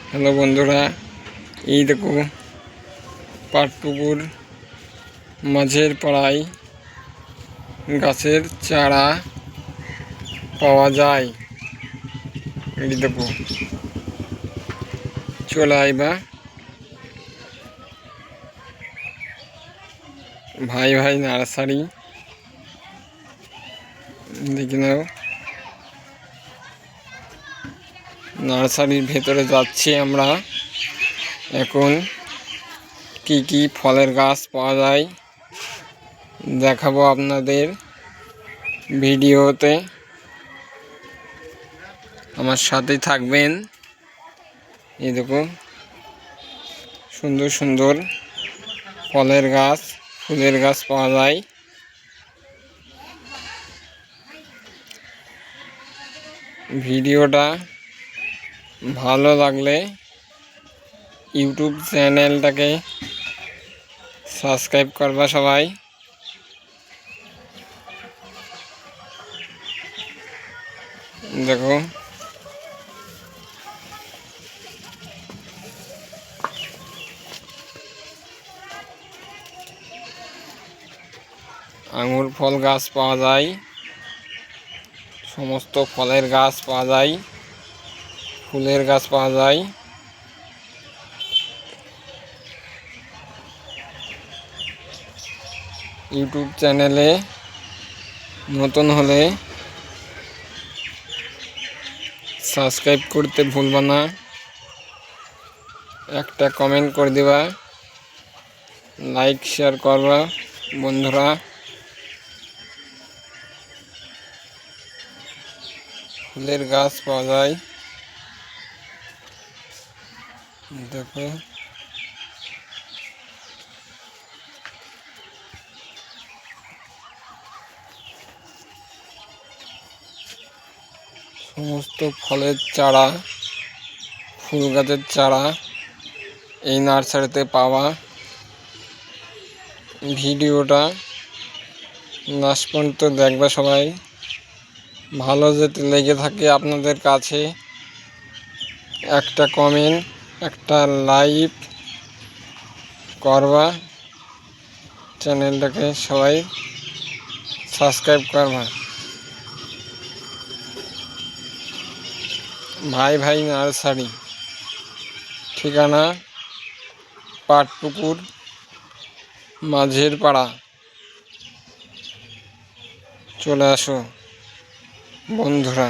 Hello বন্ধুরা, এই দেখো পাটপুকুর মাঝের পাড়ায় গাছের চারা পাওয়া যায়। এই দেখো, চলে আইবা ভাই ভাই নার্সারি, দেখে নাও। নার্সারির ভেতরে যাচ্ছি আমরা এখন। কি কি ফলের গাছ পাওয়া যায় দেখাবো আপনাদের ভিডিওতে, আমার সাথেই থাকবেন। এই দেখো, সুন্দর সুন্দর ফলের গাছ, ফুলের গাছ পাওয়া যায়। ভিডিওটা ভালো লাগলে ইউটিউব চ্যানেলটাকে সাবস্ক্রাইব করবা সবাই। দেখো, আঙুর ফল গাছ পাওয়া যায়, সমস্ত ফলের গাছ পাওয়া যায়, ফুলের গাছ পাওয়া যায়। ইউটিউব চ্যানেলে নতুন হলে সাবস্ক্রাইব করতে ভুলবা না, একটা কমেন্ট করে দিবা, লাইক শেয়ার করবা বন্ধুরা। ফুলের গাছ পাওয়া যায়, দেখো সমস্ত ফলের চারা, ফুল গাছের চারা এই নার্সারিতে পাওয়া। ভিডিওটা লাস্ট পর্যন্ত দেখবা সবাই। ভালো যদি লেগে থাকে আপনাদের কাছে একটা কমেন্ট, একটা লাইক করবা, চ্যানেলটাকে সবাই সাবস্ক্রাইব করবা। ভাই ভাই নার্সারি, ঠিকানা পাটপুকুর মাঝের পাড়া। চলে আসো বন্ধুরা।